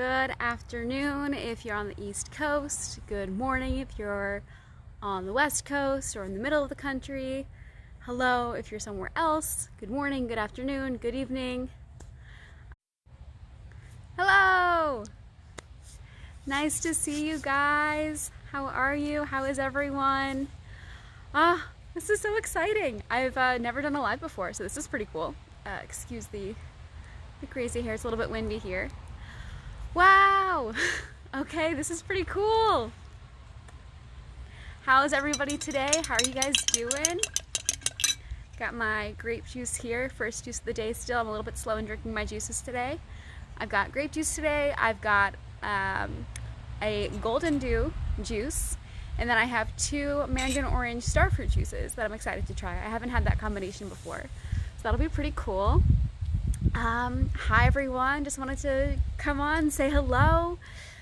Good afternoon if you're on the East Coast. Good morning if you're on the West Coast or in the middle of the country. Hello if you're somewhere else. Good morning, good afternoon, good evening. Hello! Nice to see you guys. How are you? How is everyone? This is so exciting. I've never done a live before, so this is pretty cool. Excuse the crazy hair. It's a little bit windy here. Wow! Okay, this is pretty cool. How's everybody today? How are you guys doing? Got my grape juice here. First juice of the day still. I'm a little bit slow in drinking my juices today. I've got grape juice today. I've got a golden dew juice. And then I have 2 mango and orange starfruit juices that I'm excited to try. I haven't had that combination before. So that'll be pretty cool. Hi everyone, just wanted to come on, say hello,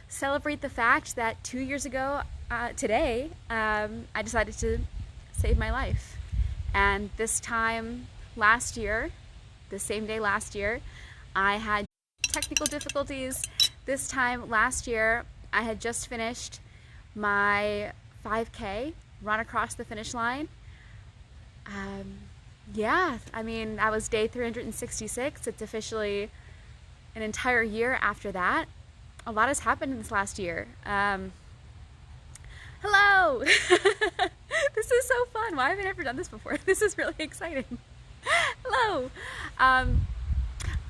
celebrate the fact that 2 years ago today, I decided to save my life. And this time last year, the same day last year, I had technical difficulties. This time last year, I had just finished my 5K, run across the finish line. Yeah, I mean, that was day 366. It's officially an entire year after that. A lot has happened in this last year. Hello! This is so fun. Why have I never done this before? This is really exciting. Hello!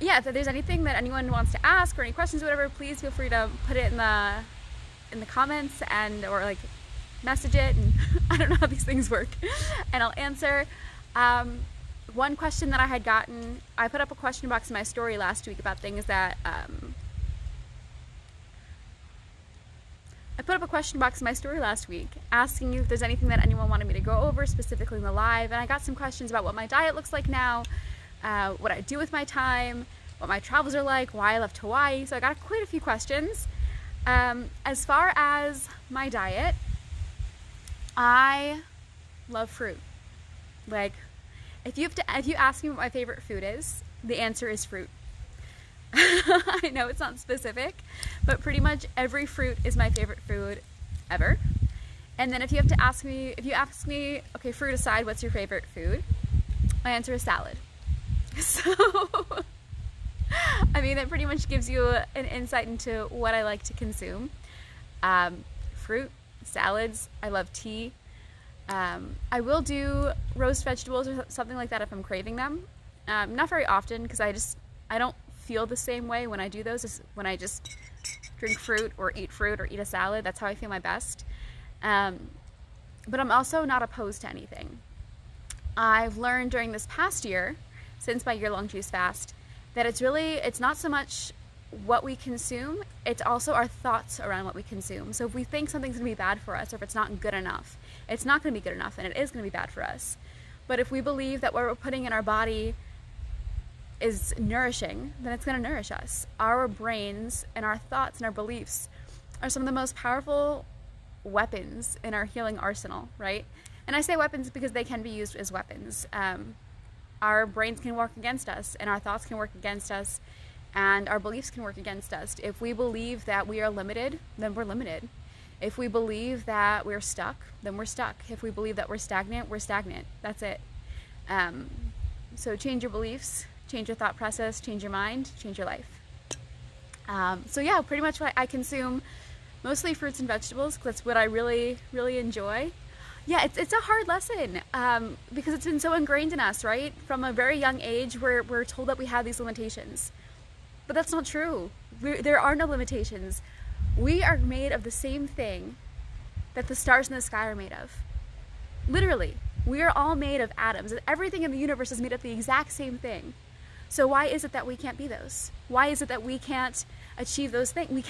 Yeah, if there's anything that anyone wants to ask or any questions or whatever, please feel free to put it in the comments or like message it. And I don't know how these things work. And I'll answer. One question that I had gotten, I put up a question box in my story last week about things that, I put up a question box in my story last week asking you if there's anything that anyone wanted me to go over specifically in the live, and I got some questions about what my diet looks like now, what I do with my time, what my travels are like, why I left Hawaii, so I got quite a few questions. As far as my diet, I love fruit. Like, if you ask me what my favorite food is, the answer is fruit. I know it's not specific, but pretty much every fruit is my favorite food ever. And then if you ask me, okay, fruit aside, what's your favorite food? My answer is salad. So, I mean, that pretty much gives you an insight into what I like to consume. Fruit, salads, I love tea. I will do roast vegetables or something like that if I'm craving them. Not very often because I don't feel the same way when I do those as when I just drink fruit or eat a salad. That's how I feel my best. But I'm also not opposed to anything. I've learned during this past year, since my year-long juice fast, that it's not so much what we consume, it's also our thoughts around what we consume. So if we think something's going to be bad for us, or if it's not good enough, it's not going to be good enough, and it is going to be bad for us. But if we believe that what we're putting in our body is nourishing, then it's going to nourish us. Our brains and our thoughts and our beliefs are some of the most powerful weapons in our healing arsenal, right? And I say weapons because they can be used as weapons. Our brains can work against us, and our thoughts can work against us, and our beliefs can work against us. If we believe that we are limited, then we're limited. If we believe that we're stuck, then we're stuck. If we believe that we're stagnant, we're stagnant. That's it. So change your beliefs, change your thought process, change your mind, change your life. So yeah, pretty much what I consume, mostly fruits and vegetables, because that's what I really, really enjoy. Yeah, it's a hard lesson because it's been so ingrained in us, right? From a very young age, we're told that we have these limitations. But that's not true. There are no limitations. We are made of the same thing that the stars in the sky are made of. Literally, we are all made of atoms. Everything in the universe is made of the exact same thing. So why is it that we can't be those? Why is it that we can't achieve those things? We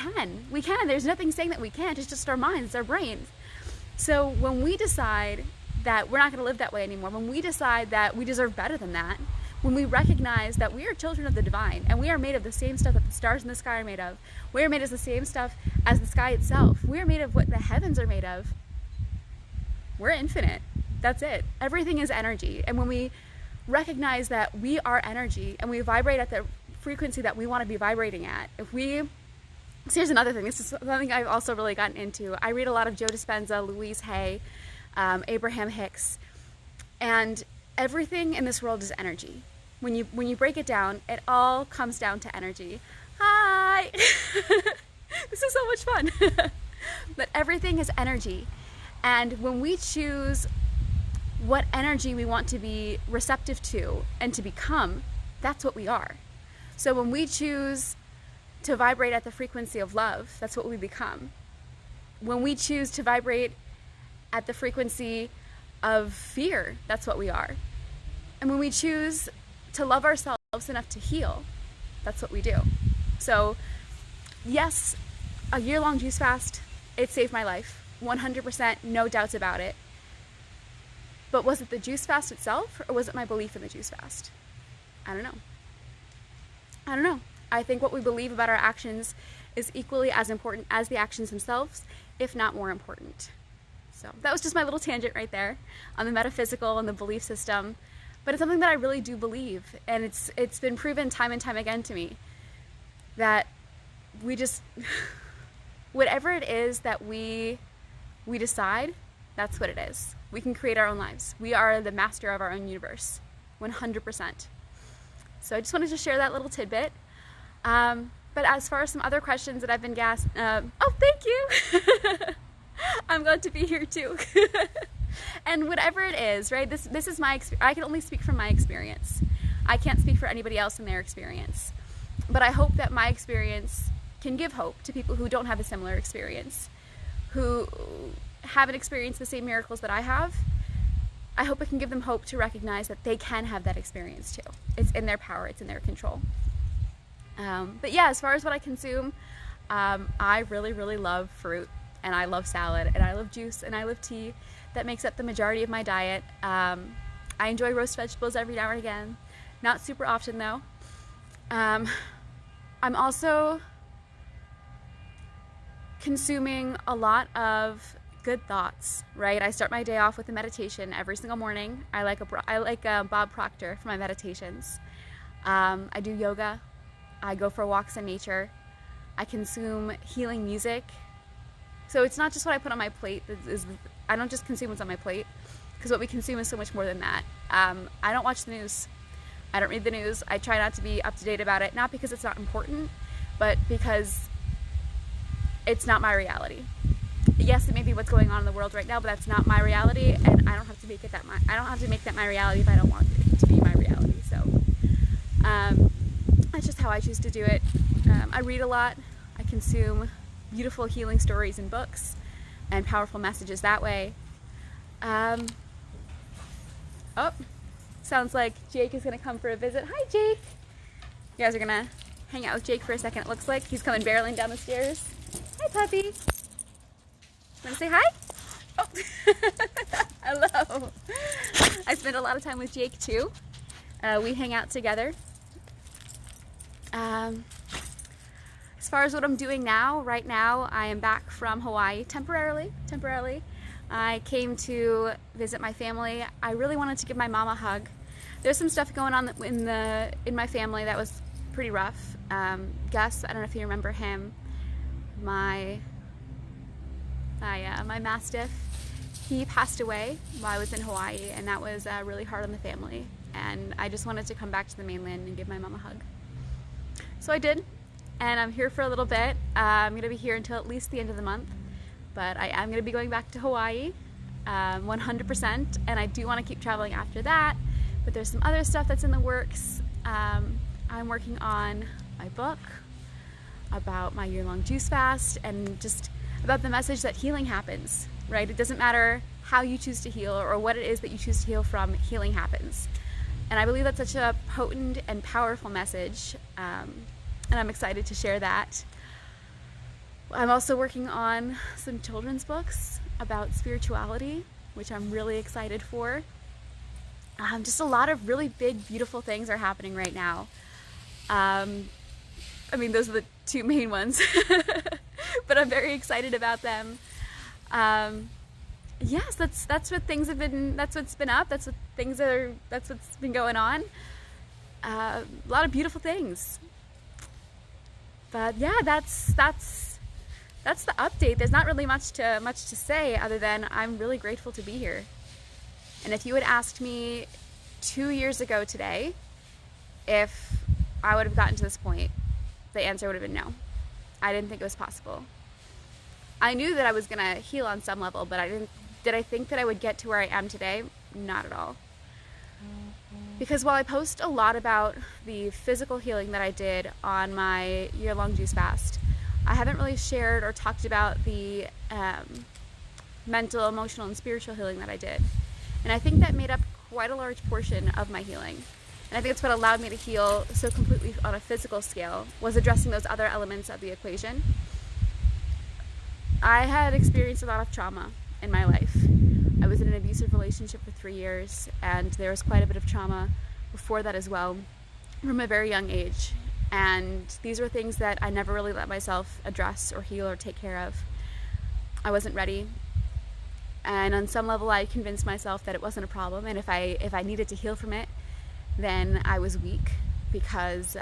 can. There's nothing saying that we can't. It's just our minds, it's our brains. So when we decide that we're not going to live that way anymore, when we decide that we deserve better than that, when we recognize that we are children of the divine and we are made of the same stuff that the stars in the sky are made of, we are made of the same stuff as the sky itself, we are made of what the heavens are made of, we're infinite. That's it. Everything is energy. And when we recognize that we are energy and we vibrate at the frequency that we want to be vibrating at, if we So here's another thing. This is something I've also really gotten into. I read a lot of Joe Dispenza, Louise Hay, Abraham Hicks, and everything in this world is energy. When you break it down, it all comes down to energy. Hi! This is so much fun. But everything is energy. And when we choose what energy we want to be receptive to and to become, that's what we are. So when we choose to vibrate at the frequency of love, that's what we become. When we choose to vibrate at the frequency of fear, that's what we are. And when we choose to love ourselves enough to heal, that's what we do. So yes, a year-long juice fast, it saved my life. 100%, no doubts about it. But was it the juice fast itself, or was it my belief in the juice fast? I don't know. I think what we believe about our actions is equally as important as the actions themselves, if not more important. So that was just my little tangent right there on the metaphysical and the belief system. But it's something that I really do believe, and it's been proven time and time again to me that we just, whatever it is that we decide, that's what it is. We can create our own lives. We are the master of our own universe, 100%. So I just wanted to share that little tidbit. But as far as some other questions that I've been oh, thank you. I'm glad to be here too. And whatever it is, right? This is my I can only speak from my experience. I can't speak for anybody else in their experience. But I hope that my experience can give hope to people who don't have a similar experience, who haven't experienced the same miracles that I have. I hope it can give them hope to recognize that they can have that experience too. It's in their power, it's in their control. But yeah, as far as what I consume, I really, really love fruit, and I love salad, and I love juice, and I love tea. That makes up the majority of my diet. I enjoy roast vegetables every now and again. Not super often though. I'm also consuming a lot of good thoughts, right? I start my day off with a meditation every single morning. I like Bob Proctor for my meditations. I do yoga. I go for walks in nature. I consume healing music. So it's not just what I put on my plate. I don't just consume what's on my plate, because what we consume is so much more than that. I don't watch the news. I don't read the news. I try not to be up to date about it, not because it's not important, but because it's not my reality. Yes, it may be what's going on in the world right now, but that's not my reality, and I don't have to make it I don't have to make that my reality if I don't want it to be my reality. So that's just how I choose to do it. I read a lot. I consume beautiful healing stories and books and powerful messages that way. Oh, sounds like Jake is gonna come for a visit. Hi, Jake. You guys are gonna hang out with Jake for a second, it looks like. He's coming barreling down the stairs. Hi, puppy. Want to say hi? Oh, hello. I spend a lot of time with Jake too. We hang out together. As far as what I'm doing now, right now, I am back from Hawaii temporarily. I came to visit my family. I really wanted to give my mom a hug. There's some stuff going on in my family that was pretty rough. Gus, I don't know if you remember him, my Mastiff, he passed away while I was in Hawaii, and that was really hard on the family. And I just wanted to come back to the mainland and give my mom a hug. So I did, and I'm here for a little bit. I'm going to be here until at least the end of the month, but I am going to be going back to Hawaii 100%, and I do want to keep traveling after that, but there's some other stuff that's in the works. I'm working on my book about my year-long juice fast, and just about the message that healing happens, right? It doesn't matter how you choose to heal or what it is that you choose to heal from, healing happens. And I believe that's such a potent and powerful message, and I'm excited to share that. I'm also working on some children's books about spirituality, which I'm really excited for. Just a lot of really big, beautiful things are happening right now. I mean, those are the two main ones, but I'm very excited about them. Yes, that's what things have been. That's what's been up. That's what's been going on. A lot of beautiful things. But yeah, that's the update. There's not really much to say other than I'm really grateful to be here. And if you had asked me 2 years ago today if I would have gotten to this point, the answer would have been no. I didn't think it was possible. I knew that I was going to heal on some level, but did I think that I would get to where I am today? Not at all. Because while I post a lot about the physical healing that I did on my year-long juice fast, I haven't really shared or talked about the mental, emotional, and spiritual healing that I did. And I think that made up quite a large portion of my healing. And I think it's what allowed me to heal so completely on a physical scale, was addressing those other elements of the equation. I had experienced a lot of trauma in my life. I was in an abusive relationship for 3 years, and there was quite a bit of trauma before that as well, from a very young age. And these were things that I never really let myself address or heal or take care of. I wasn't ready. And on some level, I convinced myself that it wasn't a problem, and if I needed to heal from it, then I was weak, because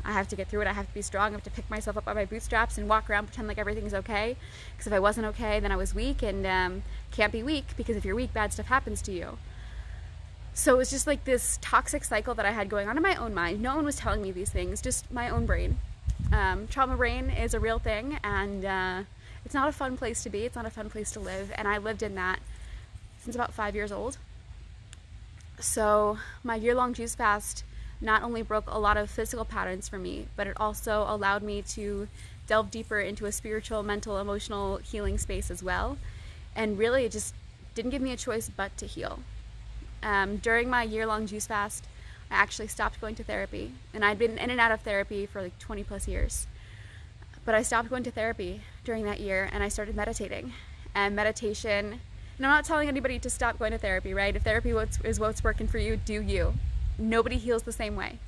I have to get through it. I have to be strong. I have to pick myself up by my bootstraps and walk around, pretend like everything's okay. Because if I wasn't okay, then I was weak, and can't be weak, because if you're weak, bad stuff happens to you. So it was just like this toxic cycle that I had going on in my own mind. No one was telling me these things, just my own brain. Trauma brain is a real thing, and it's not a fun place to be. It's not a fun place to live, and I lived in that since about 5 years old. So my year-long juice fast not only broke a lot of physical patterns for me, but it also allowed me to delve deeper into a spiritual, mental, emotional healing space as well. And really, it just didn't give me a choice but to heal. During my year-long juice fast, I actually stopped going to therapy. And I'd been in and out of therapy for like 20 plus years. But I stopped going to therapy during that year, and I started meditating. And meditation, and I'm not telling anybody to stop going to therapy, right? If therapy is what's working for you, do you. Nobody heals the same way.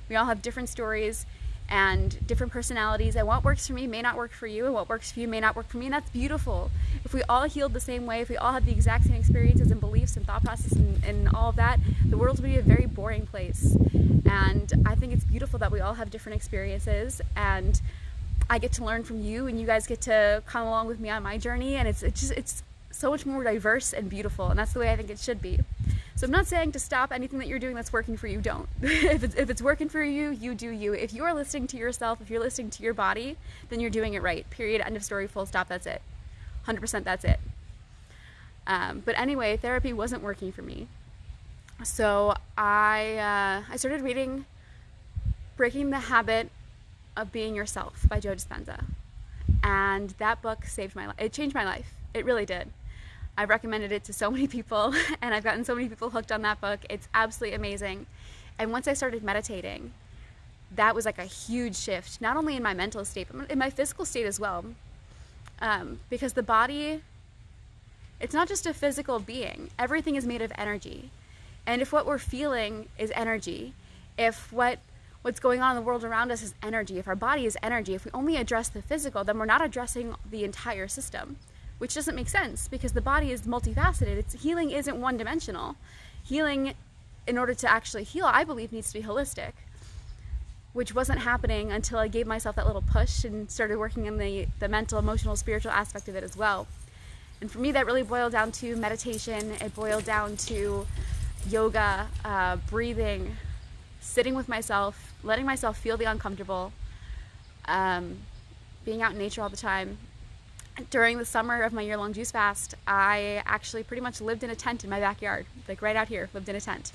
We all have different stories and different personalities, and what works for me may not work for you, and what works for you may not work for me, and that's beautiful. If we all healed the same way, if we all had the exact same experiences and beliefs and thought process and all of that, the world would be a very boring place. And I think it's beautiful that we all have different experiences, and I get to learn from you, and you guys get to come along with me on my journey, and it's so much more diverse and beautiful, and that's the way I think it should be. So I'm not saying to stop anything that you're doing that's working for you, don't. If it's working for you, you do you. If you are listening to yourself, if you're listening to your body, then you're doing it right. Period, end of story, full stop, that's it. 100% that's it. But anyway, therapy wasn't working for me. So I started reading Breaking the Habit of Being Yourself by Joe Dispenza. And that book saved my life. It changed my life. It really did. I've recommended it to so many people, and I've gotten so many people hooked on that book. It's absolutely amazing. And once I started meditating, that was like a huge shift, not only in my mental state, but in my physical state as well. Because the body, it's not just a physical being. Everything is made of energy. And if what we're feeling is energy, if what's going on in the world around us is energy, if our body is energy, if we only address the physical, then we're not addressing the entire system. Which doesn't make sense, because the body is multifaceted. Healing isn't one-dimensional. Healing, in order to actually heal, I believe needs to be holistic, which wasn't happening until I gave myself that little push and started working on the mental, emotional, spiritual aspect of it as well. And for me, that really boiled down to meditation. It boiled down to yoga, breathing, sitting with myself, letting myself feel the uncomfortable, being out in nature all the time. During the summer of my year-long juice fast, I actually pretty much lived in a tent in my backyard, like right out here, lived in a tent,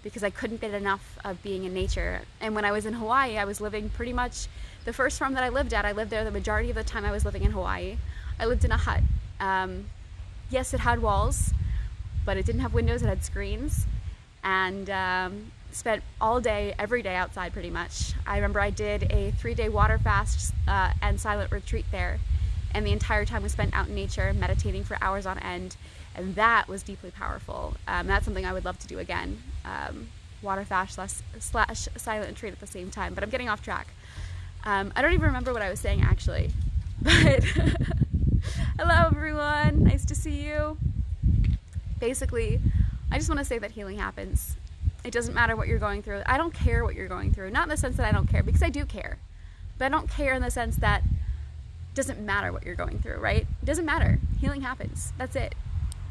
because I couldn't get enough of being in nature. And when I was in Hawaii, I was living pretty much, the first farm that I lived at, I lived there the majority of the time I was living in Hawaii. I lived in a hut. Yes, it had walls, but it didn't have windows, it had screens, and spent all day, every day outside pretty much. I remember I did a 3-day water fast and silent retreat there. And the entire time was spent out in nature, meditating for hours on end. And that was deeply powerful. That's something I would love to do again. Water fast slash silent retreat at the same time. But I'm getting off track. I don't even remember what I was saying, actually. But hello, everyone. Nice to see you. Basically, I just want to say that healing happens. It doesn't matter what you're going through. I don't care what you're going through. Not in the sense that I don't care, because I do care. But I don't care in the sense that it doesn't matter what you're going through, right? It doesn't matter. Healing happens. That's it.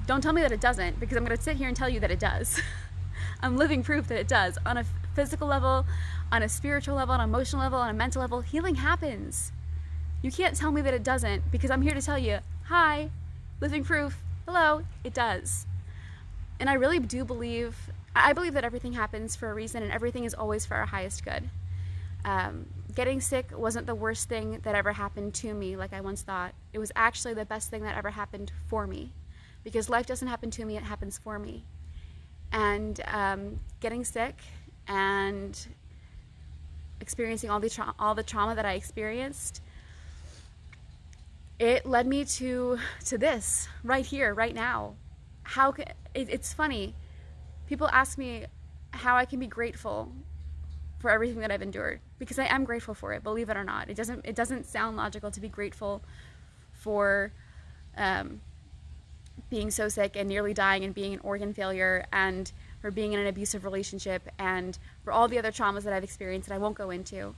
Don't tell me that it doesn't, because I'm going to sit here and tell you that it does. I'm living proof that it does. On a physical level, on a spiritual level, on an emotional level, on a mental level, healing happens. You can't tell me that it doesn't, because I'm here to tell you, hi, living proof, hello, it does. And I really do believe, I believe that everything happens for a reason, and everything is always for our highest good. Getting sick wasn't the worst thing that ever happened to me like I once thought. It was actually the best thing that ever happened for me, because life doesn't happen to me, it happens for me. And getting sick and experiencing all the trauma that I experienced, it led me to this right here, right now. It's funny. People ask me how I can be grateful for everything that I've endured, because I am grateful for it, believe it or not. It doesn't sound logical to be grateful for being so sick and nearly dying and being an organ failure and for being in an abusive relationship and for all the other traumas that I've experienced that I won't go into.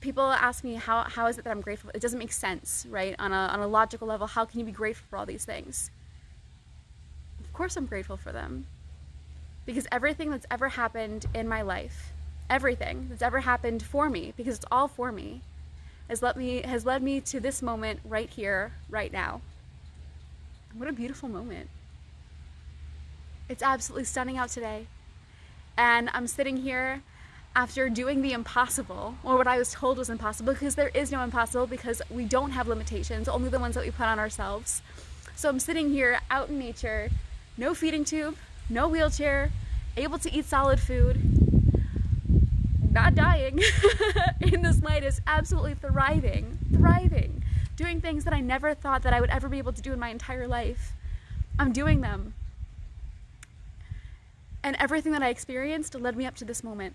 People ask me how is it that I'm grateful? It doesn't make sense, right? On a logical level, how can you be grateful for all these things? Of course I'm grateful for them. Because everything that's ever happened in my life, everything that's ever happened for me, because it's all for me, has led me to this moment right here, right now. What a beautiful moment. It's absolutely stunning out today. And I'm sitting here after doing the impossible, or what I was told was impossible, because there is no impossible, because we don't have limitations, only the ones that we put on ourselves. So I'm sitting here out in nature, no feeding tube, no wheelchair, able to eat solid food, not dying, in this light is absolutely thriving, doing things that I never thought that I would ever be able to do in my entire life. I'm doing them. And everything that I experienced led me up to this moment.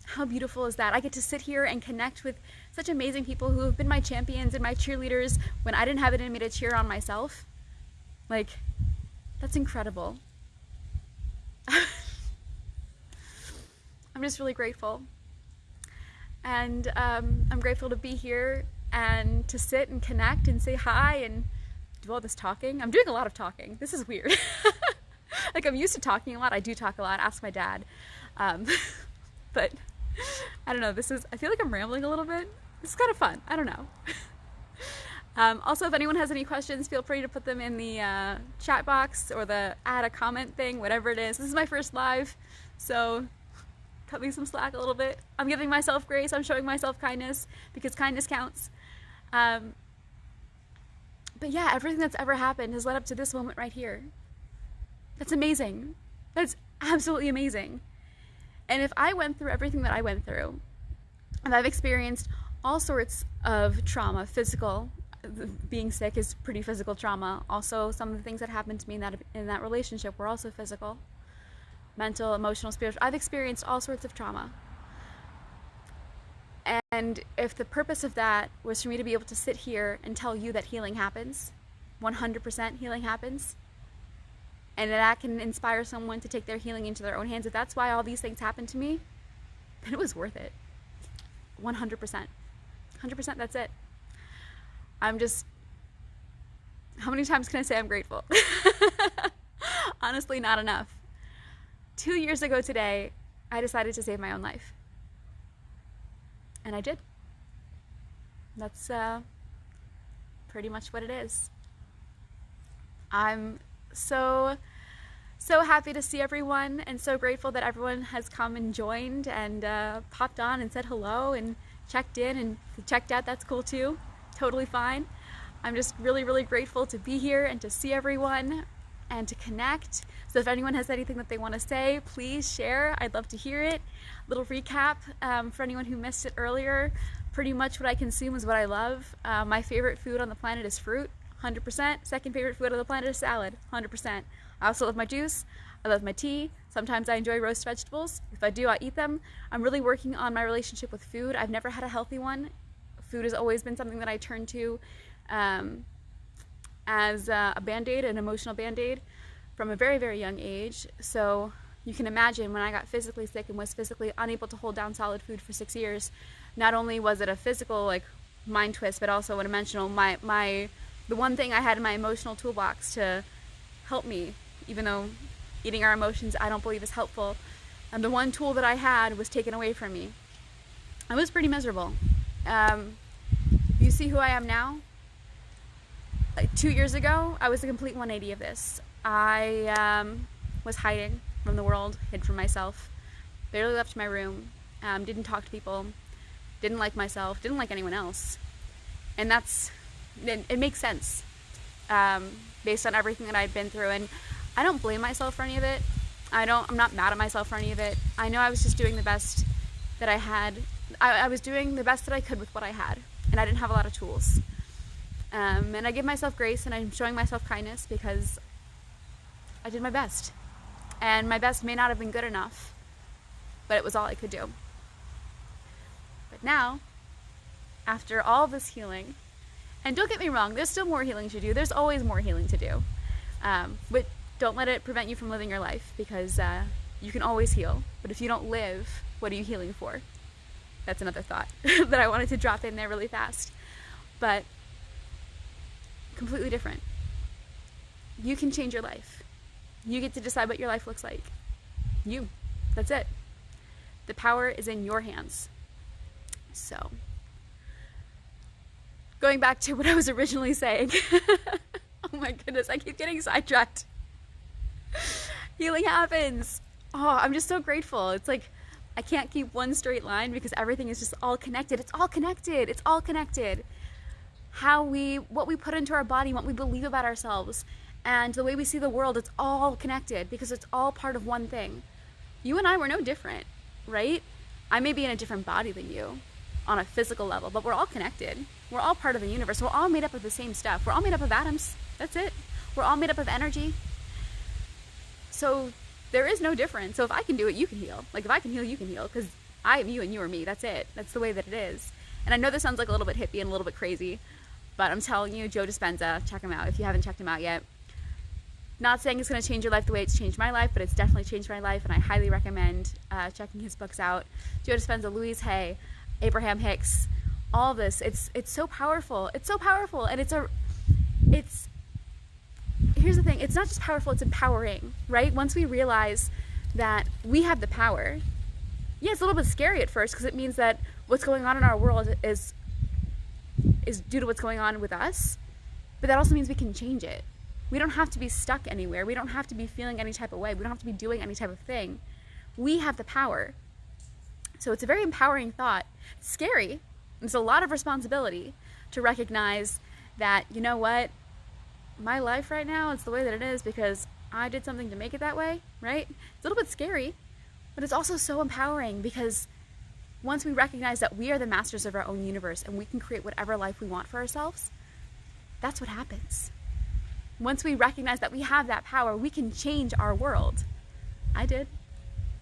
How beautiful is that? I get to sit here and connect with such amazing people who have been my champions and my cheerleaders when I didn't have it in me to cheer on myself. Like, that's incredible. I'm just really grateful. And I'm grateful to be here and to sit and connect and say hi and do all this talking. I'm doing a lot of talking. This is weird. Like, I'm used to talking a lot. I do talk a lot. Ask my dad. But I don't know. I feel like I'm rambling a little bit. This is kind of fun. I don't know. Also, if anyone has any questions, feel free to put them in the chat box or the add a comment thing, whatever it is. This is my first live, so cut me some slack a little bit. I'm giving myself grace. I'm showing myself kindness, because kindness counts. But yeah, everything that's ever happened has led up to this moment right here. That's amazing. That's absolutely amazing. And if I went through everything that I went through, and I've experienced all sorts of trauma, physical, being sick is pretty physical trauma. Also, some of the things that happened to me in that relationship were also physical. Mental, emotional, spiritual. I've experienced all sorts of trauma. And if the purpose of that was for me to be able to sit here and tell you that healing happens, 100% healing happens, and that can inspire someone to take their healing into their own hands, if that's why all these things happened to me, then it was worth it. 100%. 100%, that's it. I'm just, how many times can I say I'm grateful? Honestly, not enough. 2 years ago today, I decided to save my own life. And I did. That's pretty much what it is. I'm so happy to see everyone, and so grateful that everyone has come and joined and popped on and said hello and checked in and checked out. That's cool too. Totally fine. I'm just really, really grateful to be here and to see everyone and to connect. So if anyone has anything that they want to say, please share. I'd love to hear it. Little recap for anyone who missed it earlier. Pretty much what I consume is what I love. My favorite food on the planet is fruit, 100%. Second favorite food on the planet is salad, 100%. I also love my juice. I love my tea. Sometimes I enjoy roast vegetables. If I do, I eat them. I'm really working on my relationship with food. I've never had a healthy one. Food has always been something that I turn to as a band-aid, an emotional band-aid, from a very, very young age. So You can imagine when I got physically sick and was physically unable to hold down solid food for 6 years, not only was it a physical like mind twist, but also an emotional, the one thing I had in my emotional toolbox to help me, even though eating our emotions I don't believe is helpful, and the one tool that I had was taken away from me. I was pretty miserable. You see who I am now? Like 2 years ago, I was a complete 180 of this. I was hiding from the world, hid from myself, barely left my room, didn't talk to people, didn't like myself, didn't like anyone else. And it makes sense based on everything that I'd been through. And I don't blame myself for any of it. I'm not mad at myself for any of it. I know I was just doing the best that I had. I was doing the best that I could with what I had, and I didn't have a lot of tools. And I give myself grace, and I'm showing myself kindness because I did my best. And my best may not have been good enough, but it was all I could do. But now, after all this healing, and don't get me wrong, there's still more healing to do. There's always more healing to do. But don't let it prevent you from living your life, because you can always heal. But if you don't live, what are you healing for? That's another thought that I wanted to drop in there really fast. But completely different. You can change your life. You get to decide what your life looks like. You. That's it. The power is in your hands. So, going back to what I was originally saying. Oh my goodness, I keep getting sidetracked. Healing happens. Oh, I'm just so grateful. It's like I can't keep one straight line because everything is just all connected. It's all connected. It's all connected. What we put into our body, what we believe about ourselves, and the way we see the world, it's all connected because it's all part of one thing. You and I were no different, right? I may be in a different body than you on a physical level, but we're all connected. We're all part of the universe. We're all made up of the same stuff. We're all made up of atoms. That's it. We're all made up of energy. So there is no difference. So if I can do it, you can heal. Like if I can heal, you can heal, because I am you and you are me. That's it. That's the way that it is. And I know this sounds like a little bit hippie and a little bit crazy, but I'm telling you, Joe Dispenza, check him out if you haven't checked him out yet. Not saying it's going to change your life the way it's changed my life, but it's definitely changed my life, and I highly recommend checking his books out. Joe Dispenza, Louise Hay, Abraham Hicks, all of this. It's so powerful. It's so powerful, and here's the thing. It's not just powerful, it's empowering, right? Once we realize that we have the power, yeah, it's a little bit scary at first because it means that what's going on in our world is due to what's going on with us, but that also means we can change it. We don't have to be stuck anywhere. We don't have to be feeling any type of way. We don't have to be doing any type of thing. We have the power. So it's a very empowering thought. It's scary. It's a lot of responsibility to recognize that, you know what, my life right now is the way that it is because I did something to make it that way, right? It's a little bit scary, but it's also so empowering because once we recognize that we are the masters of our own universe and we can create whatever life we want for ourselves, that's what happens. Once we recognize that we have that power, we can change our world. I did.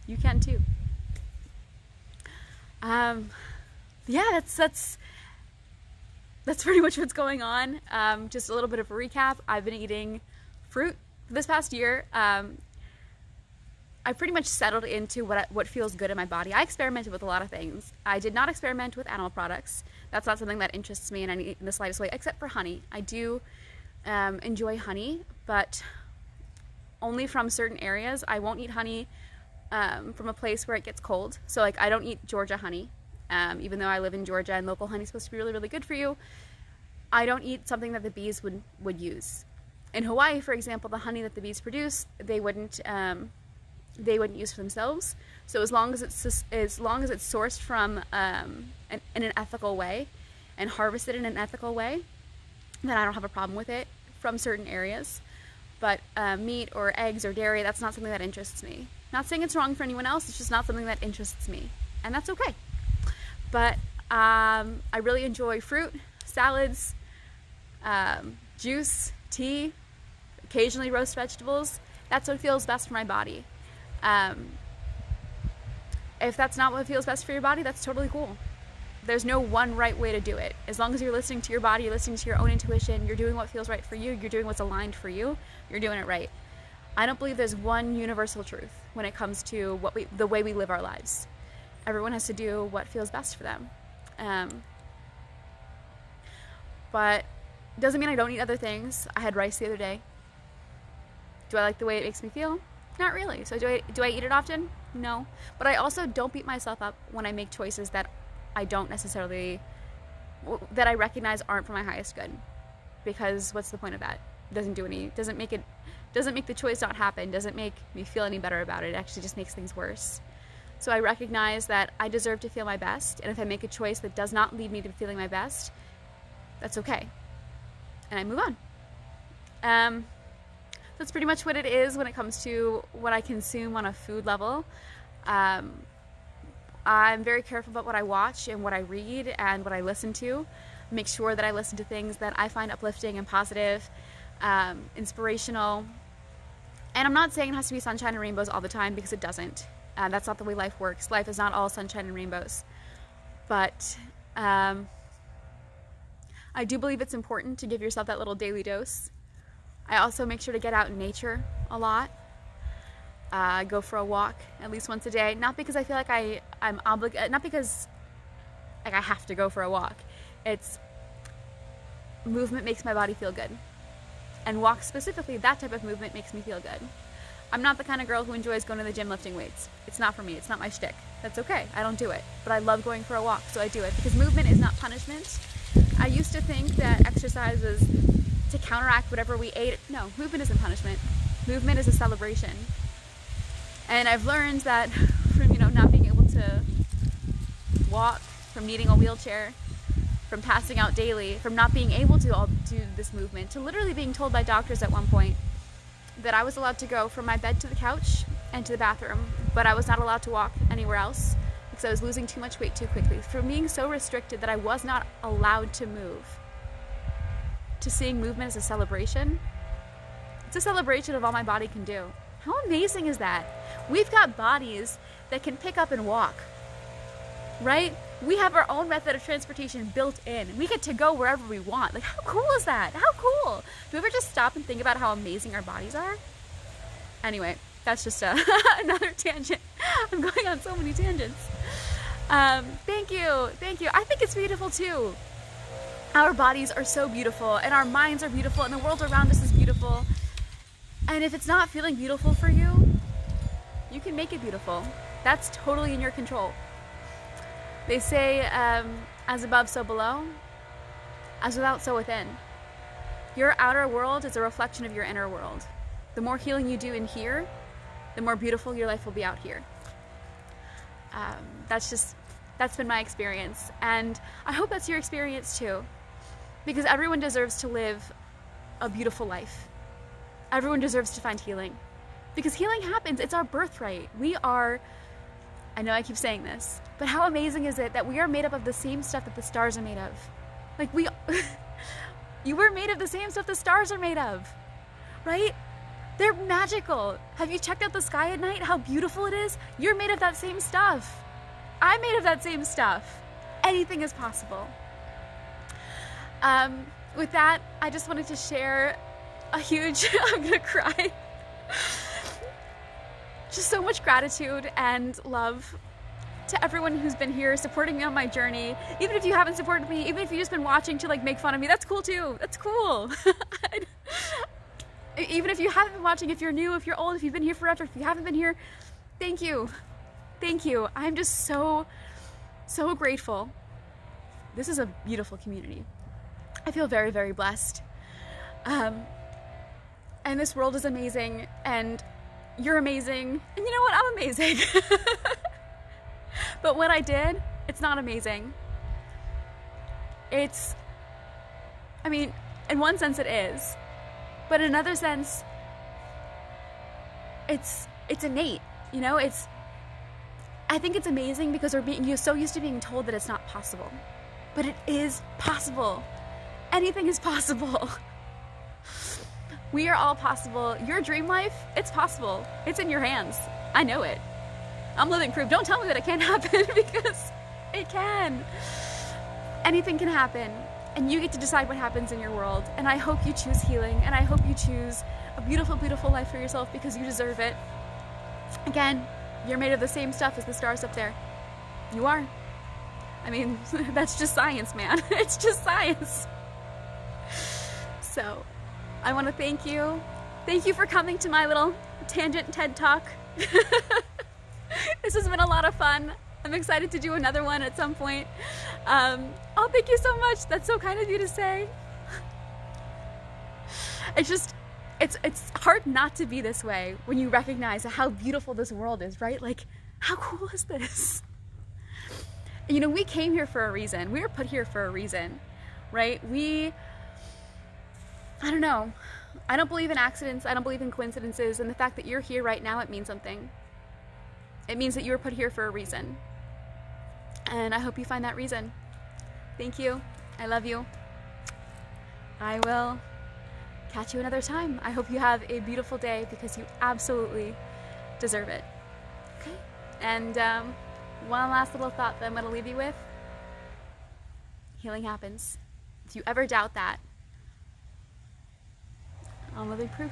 You can too. Yeah, that's pretty much what's going on. Just a little bit of a recap. I've been eating fruit this past year. I pretty much settled into what feels good in my body. I experimented with a lot of things. I did not experiment with animal products. That's not something that interests me in the slightest way, except for honey. I do enjoy honey, but only from certain areas. I won't eat honey from a place where it gets cold. So like I don't eat Georgia honey, even though I live in Georgia and local honey is supposed to be really, really good for you. I don't eat something that the bees would use. In Hawaii, for example, the honey that the bees produce, they wouldn't use for themselves. So as long as it's sourced from in an ethical way and harvested in an ethical way, then I don't have a problem with it from certain areas. But meat or eggs or dairy, that's not something that interests me. Not saying it's wrong for anyone else, it's just not something that interests me. And that's okay. But I really enjoy fruit, salads, juice, tea, occasionally roast vegetables. That's what feels best for my body. If that's not what feels best for your body, that's totally cool. There's no one right way to do it. As long as you're listening to your body, you're listening to your own intuition, you're doing what feels right for you, you're doing what's aligned for you, you're doing it right. I don't believe there's one universal truth when it comes to the way we live our lives. Everyone has to do what feels best for them. But it doesn't mean I don't eat other things. I had rice the other day. Do I like the way it makes me feel? Not really. So do I eat it often? No. But I also don't beat myself up when I make choices that I don't necessarily, that I recognize aren't for my highest good. Because what's the point of that? Doesn't make the choice not happen, doesn't make me feel any better about it. It actually just makes things worse. So I recognize that I deserve to feel my best, and if I make a choice that does not lead me to feeling my best, that's okay. And I move on. That's pretty much what it is when it comes to what I consume on a food level. I'm very careful about what I watch and what I read and what I listen to. Make sure that I listen to things that I find uplifting and positive, inspirational. And I'm not saying it has to be sunshine and rainbows all the time, because it doesn't. That's not the way life works. Life is not all sunshine and rainbows. But I do believe it's important to give yourself that little daily dose. I also make sure to get out in nature a lot. Go for a walk at least once a day. Not because I feel like I'm obligated, not because like I have to go for a walk. It's movement makes my body feel good. And walk specifically, that type of movement makes me feel good. I'm not the kind of girl who enjoys going to the gym lifting weights. It's not for me. It's not my shtick. That's okay. I don't do it. But I love going for a walk, so I do it. Because movement is not punishment. I used to think that exercise was to counteract whatever we ate. No, movement isn't punishment. Movement is a celebration. And I've learned that from, not being able to walk, from needing a wheelchair, from passing out daily, from not being able to all do this movement, to literally being told by doctors at one point that I was allowed to go from my bed to the couch and to the bathroom, but I was not allowed to walk anywhere else because I was losing too much weight too quickly. From being so restricted that I was not allowed to move, to seeing movement as a celebration. It's a celebration of all my body can do. How amazing is that? We've got bodies that can pick up and walk, right? We have our own method of transportation built in. We get to go wherever we want. Like, how cool is that? How cool? Do you ever just stop and think about how amazing our bodies are? Anyway, that's just another tangent. I'm going on so many tangents. Thank you. I think it's beautiful too. Our bodies are so beautiful, and our minds are beautiful, and the world around us is beautiful. And if it's not feeling beautiful for you, you can make it beautiful. That's totally in your control. They say, as above, so below, as without, so within. Your outer world is a reflection of your inner world. The more healing you do in here, the more beautiful your life will be out here. That's been my experience. And I hope that's your experience too. Because everyone deserves to live a beautiful life. Everyone deserves to find healing. Because healing happens. It's our birthright. I know I keep saying this, but how amazing is it that we are made up of the same stuff that the stars are made of? Like you were made of the same stuff the stars are made of, right? They're magical. Have you checked out the sky at night? How beautiful it is? You're made of that same stuff. I'm made of that same stuff. Anything is possible. With that, I just wanted to share a huge, I'm gonna cry. Just so much gratitude and love to everyone who's been here supporting me on my journey. Even if you haven't supported me, even if you've just been watching to make fun of me, that's cool too. That's cool. Even if you haven't been watching, if you're new, if you're old, if you've been here forever, if you haven't been here, thank you. Thank you. I'm just so grateful. This is a beautiful community. I feel very, very blessed. And this world is amazing, and you're amazing, and you know what? I'm amazing. But what I did, it's not amazing. In one sense it is, but in another sense, it's innate, I think it's amazing because you're so used to being told that it's not possible, but it is possible. Anything is possible. We are all possible. Your dream life, it's possible. It's in your hands. I know it. I'm living proof. Don't tell me that it can't happen, because it can. Anything can happen, and you get to decide what happens in your world. And I hope you choose healing, and I hope you choose a beautiful, beautiful life for yourself because you deserve it. Again, you're made of the same stuff as the stars up there. You are. I mean, that's just science, man. It's just science. So, I want to thank you. Thank you for coming to my little tangent TED Talk. This has been a lot of fun. I'm excited to do another one at some point. Oh, thank you so much. That's so kind of you to say. It's hard not to be this way when you recognize how beautiful this world is, right? Like, how cool is this? You know, we came here for a reason. We were put here for a reason, right? I don't know. I don't believe in accidents. I don't believe in coincidences. And the fact that you're here right now, it means something. It means that you were put here for a reason. And I hope you find that reason. Thank you. I love you. I will catch you another time. I hope you have a beautiful day because you absolutely deserve it. Okay? And one last little thought that I'm going to leave you with. Healing happens. If you ever doubt that, I'm living proof.